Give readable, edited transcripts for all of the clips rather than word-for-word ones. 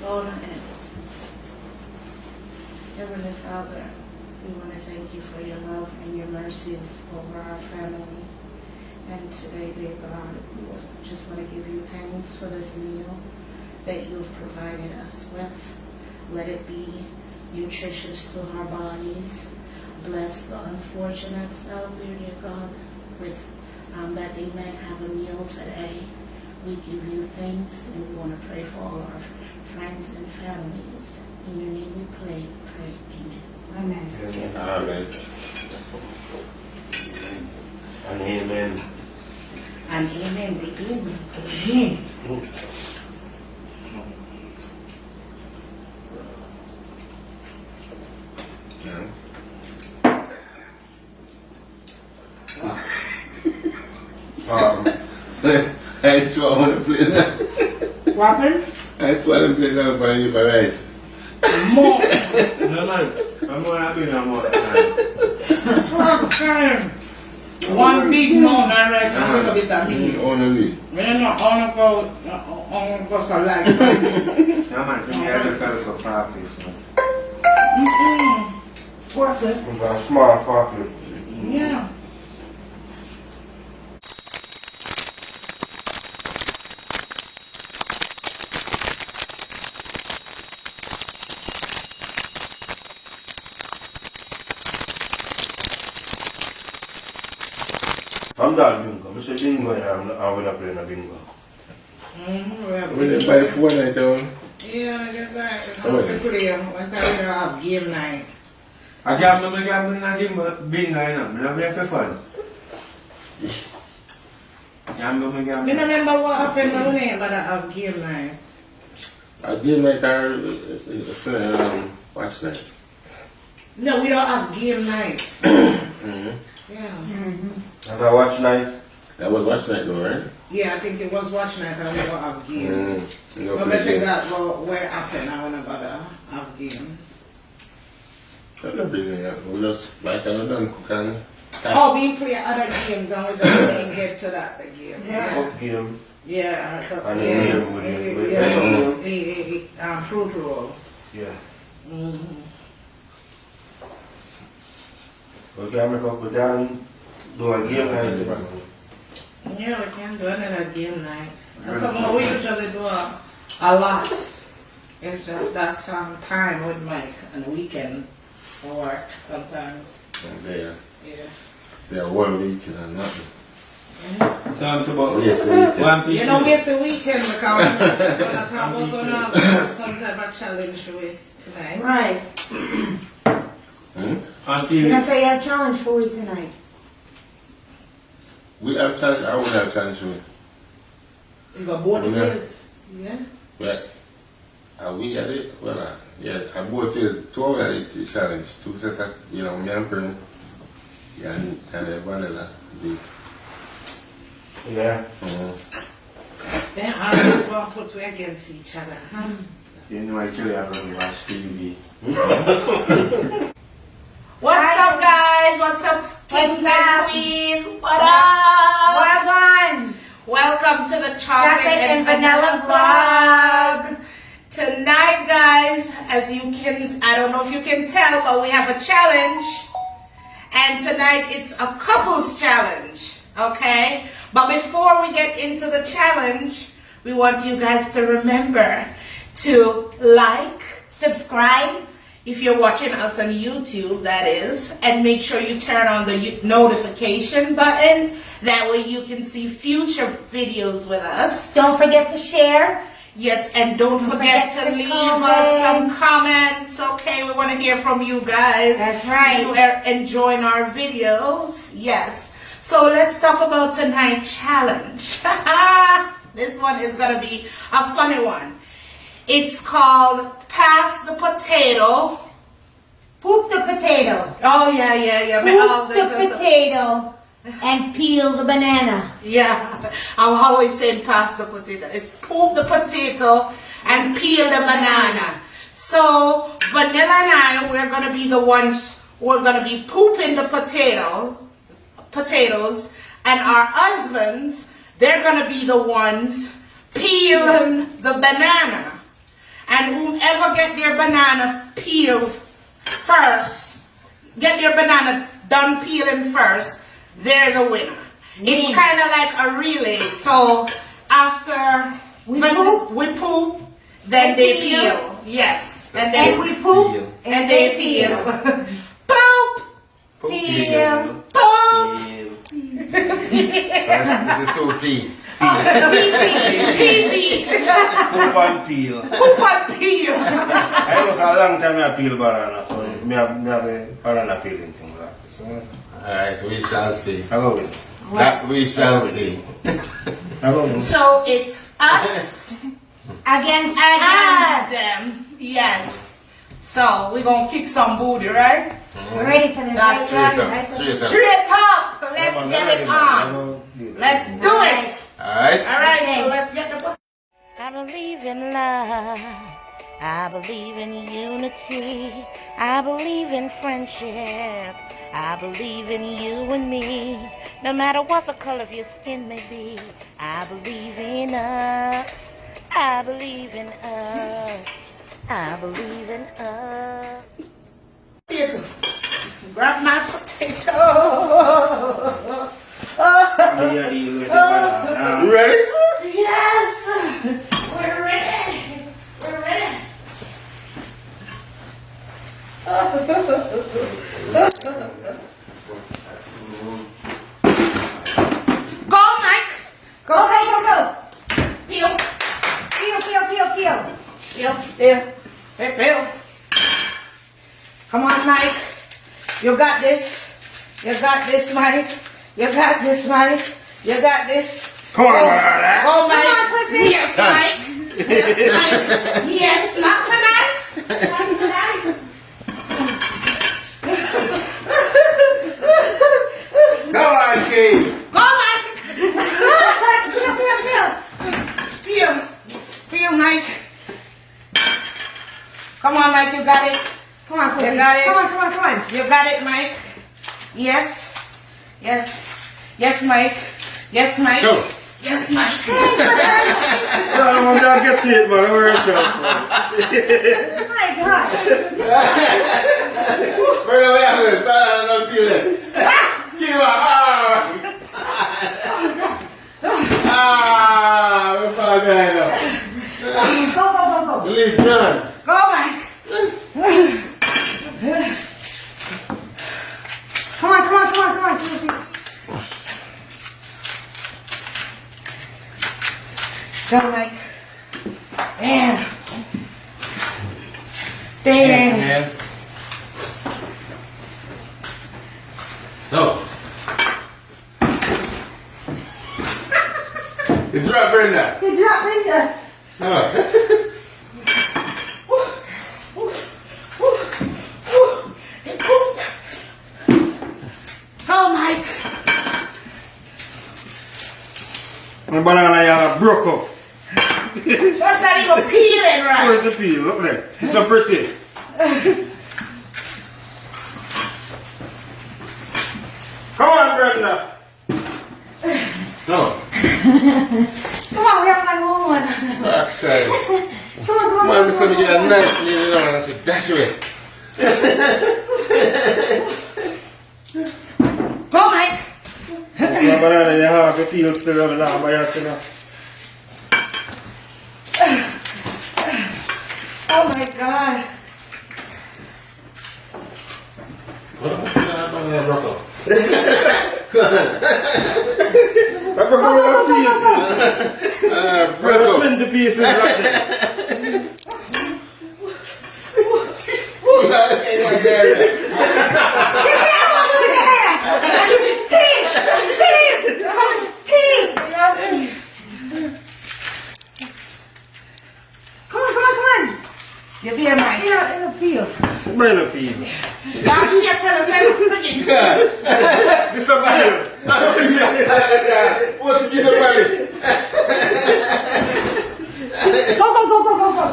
all the end. Heavenly Father, we want to thank you for your love and your mercies over our family. And today, dear God, we just want to give you thanks for this meal that you've provided us with. Let it be nutritious to our bodies. Bless the unfortunates out there, dear God, with that they may have a meal today. We give you thanks, and we want to pray for all our friends and families. In your name we pray. Amen. Amen. Amen. And amen. And amen. The amen. I just want to play that. What happened? I just want to play that for you for rice. More. No, man. I'm more happy no more. One big moon and rice and a little bit of meat. Only. I don't go for life. Yeah, man. For me, I just got so far, please. Worth it. I'm going to small forklift. Yeah. I'm not bingo. I say bingo, I'm not playing a bingo. We didn't buy 4 nights on. Yeah, I just buy it. I'm going to play. One time we have game night. I gamble bingo, you know. I have fun. Gamble. I don't remember what happened when we have game night. A game night or watch night? No, we don't have game night. Mm-hmm. Yeah. Have a watch night? That was watch night though, right? Yeah, I think it was watch night and we don't have games. No But I think that where happened, I want to have game. I'm not busy yet. We just like another cook and Oh, we play other games and we just didn't get to that game. cook game. Yeah. And then Yeah. Fruit roll. Yeah. Mm-hmm. We can make up with Dan, do a game night. Yeah, we can do another game night. That's something we usually do a lot. It's just that time with Mike and weekend work sometimes. Yeah. Yeah. They're 1 week and nothing. Talk about Yes, one thing. You know, it's a weekend because we're going to talk about some type of challenge for it tonight. Right. Until You're going to say you have a challenge for we tonight. We have challenge, I would have challenge for me. You got both Yeah. ways. Yeah. But are we at it? Well, yeah, I both ways. 2 hours the challenge. 2 sets of, me and Pern. Yeah, and vanilla. Yeah. Then I just want to put you against each other. Huh? you know actually I'm going to watch TV. What's up, guys? What's up, kings and queens? What up? What one? Welcome to the Chocolate and Vanilla Vlog. Tonight, guys, as you can, I don't know if you can tell, but we have a challenge. And tonight it's a couples challenge, okay? But before we get into the challenge, we want you guys to remember to like, Subscribe. if you're watching us on YouTube, that is, and make sure you turn on the notification button. That way you can see future videos with us. Don't forget to share. Yes, and don't forget to leave us some comments, okay? We want to hear from you guys. That's right. If you are enjoying our videos, yes. So let's talk about tonight's challenge. This one is going to be a funny one. It's called Pass the Potato. Poop the potato. Oh, yeah. Poop the potato and peel the banana. Yeah, I'm always saying pass the potato. It's poop the potato and peel the banana. So Vanilla and I, we're gonna be the ones who are gonna be pooping the potatoes, and our husbands, they're gonna be the ones peeling the banana. And whomever get their banana peeled first, get their banana done peeling first, they're the winner. It's kind of like a relay. So after We when poop. we poop, then And they peel. peel. Yes. And then And we poop. and they peel. Poop! Peel. Poop! This is 2P. Pee-pee. Poop and peel. Poop and peel. I was a long time I peel banana, so me have a banana peeling thing like this. So, Alright, we shall see. I go with. That we shall see. I go with. So it's us Against against us. them. Yes. So we're gonna kick some booty, right? We're ready for the That's right Straight one, up. right? Straight up. Straight up. Let's get it on. Let's do it. Alright. All right. Okay. So let's get the. I believe in love. I believe in unity. I believe in friendship. I believe in you and me. No matter what the color of your skin may be, I believe in us. I believe in us. I believe in us. Theater. Grab my potato. You ready? Yes. We're ready. We're ready. Go, Mike. Go, go, go, go. Peel. Peel, peel, peel, peel. Peel. Peel. Peel. Come on, Mike. You got this. You got this, Mike. You got this, Mike. You got this. Come on, man. Oh, Mike. Come on, quickly. Yes, Mike. Yes, Mike. Yes, not tonight. Not tonight. Come on, King. Go, Mike. Peel, peel, peel. Feel. Feel, Mike. Come on, Mike. You got it. Come on, quickly. You got it. Come on, come on, come on. You got it, Mike. Yes. Yes. Yes, Mike. Yes, Mike. Go. Yes, Mike. I don't want to get to it, man. Don't worry yourself. Oh my God. Where do we have it? Banana peeling. Give me we're fine behind now. Go, go, go, go. Leave John. Go, Mike. Come on, come on, come on, come on. Peel, peel. Go, Mike. There. There. Man. No. You drop Brenda. You drop in there. No. Go, Mike. My banana you broke up. That's not even peeling right. Where's the peel? Look there. It's so pretty. Come on, Brenda. No. Come on, we have like one more. Backside. Come on, come on, Man, come Mr. on, Me come get a on. nice lady down and she dash away. Go, Mike. My banana you have the peel still on the lamb by yourself. Oh, my God. I broke up with a piece. Break up. 20 pieces right there. Come on, come on, come on. You hear, Mike? It'll peel. Banana peel. God, you can't tell us everything. This is a banana. What's the kid about it? Go, go, go, go, go, go.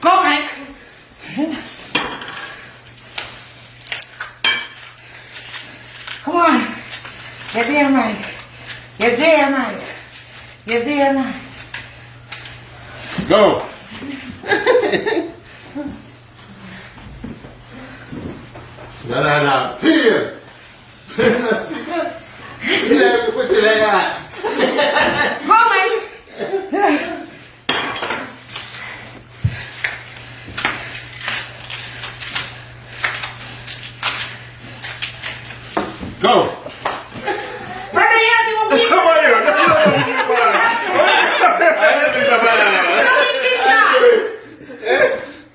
Go, Mike. Come on. You're there, Mike. You're there, Mike. You're there, Mike. Go. No. Here. Here, put your ass. Go, Mike. Go. Brother, yes, you won't be. Come on here.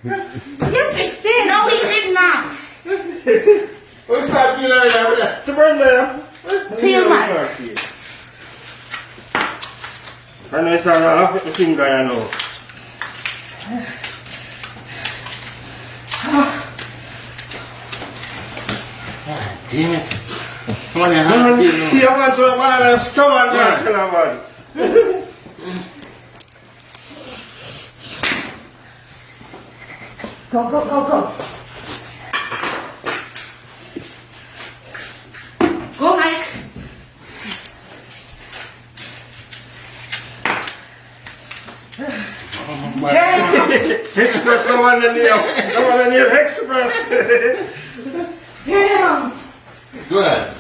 Yes, it did. No, he did not. What's that feeling right there? It's a burn there. Feel mine. And I saw half the finger, you know. Damn it. Somebody has Man, to you want some man and stomach, man, tell her about it. Go. Go, Mike. Express, I want to nail Express. Damn. Go ahead.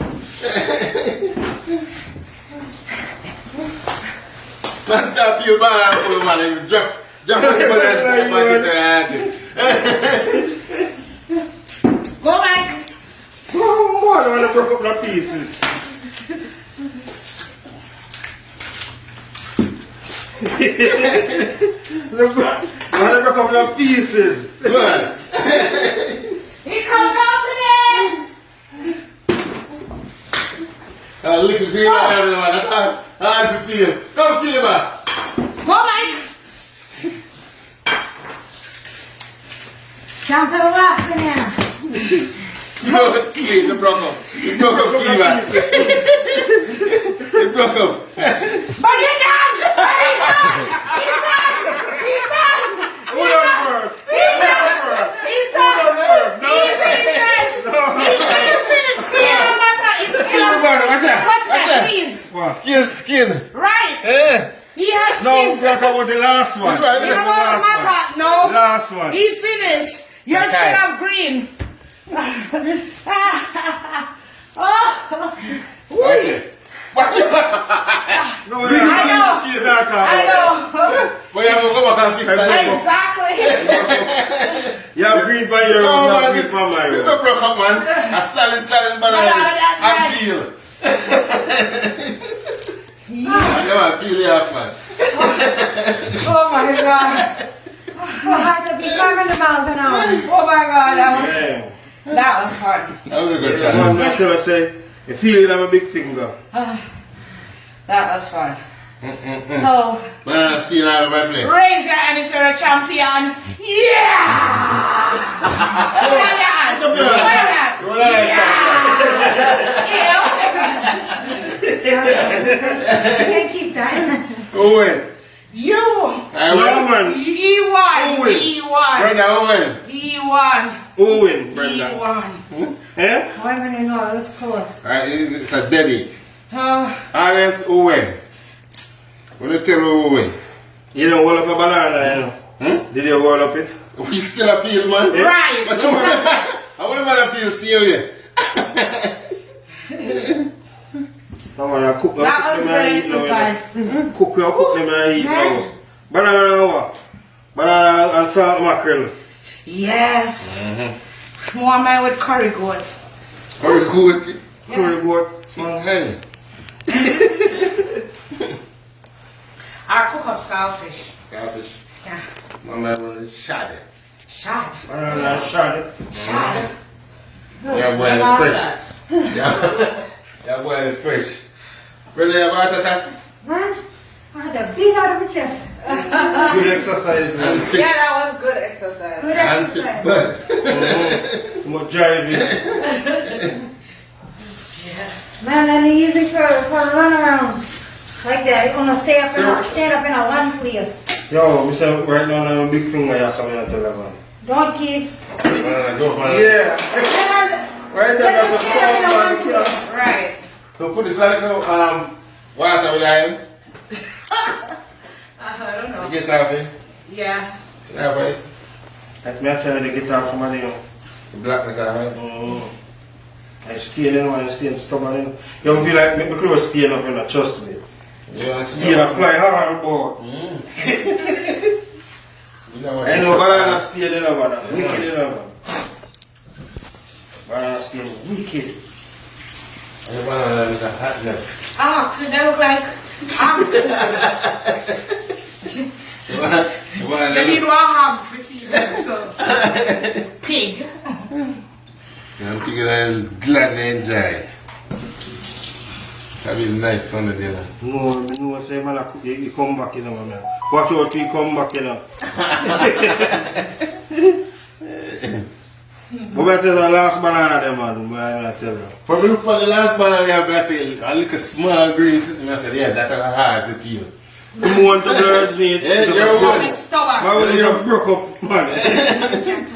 Let's stop you, man. Jump on the button. Go, Mike. Oh, boy, I want to break up the pieces. I want to break up the pieces. Go ahead. He comes down to this. Little green man. Hard to feel. Come kill him. Go, Mike. Down to the last banana. No, kill the broke up. You broke up, kill him. You broke up. But you're done. But he's done. He's done. Who done first? He's done. He's done. No. He's finished. No. He's finished. No matter. It's still. Watch that. Watch that, please. What? Skin. Right. Eh. He has No, skin. we talk about the last one. Which one? You know what matter? No. Last one. He finished. You're Okay. still have green. Oh. Watch it. Watch it. No, I know. Skin, not I know. Well, you have to go back and fix that. Exactly. You have green by your Oh, own, not man, green this by my is own. a broke up, man. A solid banana and peel. You want to peel it off, man. Oh my God. I had to be 500 miles an hour. Oh my God. Damn. That was fun. That was a good Man, challenge. I tell her, say, you feel it on my big finger. That was fun. So, Banana steal out of my place. raise your hand if you're a champion. Yeah! Put on your hand. Put on your hand. You want to Can't keep that. Who win? You. I No, win. man. He won. Who win? He won. Brenda, who win? He won. Who win, He Brenda? won. Eh? I'm going to know, it was close. Alright, it's a debit. Uh, Audience, who win? When you tell who win? You don't hold up a banana, you know? Did you hold up it? We still appeal, man. Right. But you I want to appeal, see you. I want to cook them. that was good exercise. Cook them and eat now. Banana and what? Banana and salt mackerel. Yes. More man with curry goat. Very good. Curry goat. Hey. I cook up saltfish. Selfish. Yeah. My man was shot it. Shad. Banana and shad. Shad. Yeah, boy, it's fresh. Yeah, boy, it's fresh. Brother, you have a heart attack? Man, I had to beat out of my chest. Good exercise, man. And fit. Yeah, that was good exercise. Good And fit. exercise. But. I'm going to drive it. Man, I need you for a run around. Like that, you're gonna stand up in a one place. Yo, Mr. Right now, I'm a big finger, yeah, something to tell you, man. Don't keep. Go, man. Yeah. Right there, that's a Stand up in phone, one man. place. Right. So put the salicylic water with iron. I don't know. Get off it. Yeah. Yeah, right. Like me I try to get off somebody, you know. The blackness, right? I stay in and stay stubborn. You don't feel like my clothes staying up, you know, trust me. Yeah, Stay up, fly hard, boy. You know what? I know banana stay in there, man. Wicked in there, man. Banana stay wicked. You banana is a hotness. Ox, they look like ox. They need one hog for feed them, so. Pig. I'm thinking I'll gladly enjoy it. That'll be a nice Sunday dinner. No, I know say man, he come back, you know, man. Watch out till he come back, you know. But I tell you the last banana there, man. I tell you. For me, look for the last banana, I say a little small green sitting. I said, yeah, that's hard to peel. You want the birds meat? Yeah, you're Don't good. be stubborn. My will is broke up, man. Can't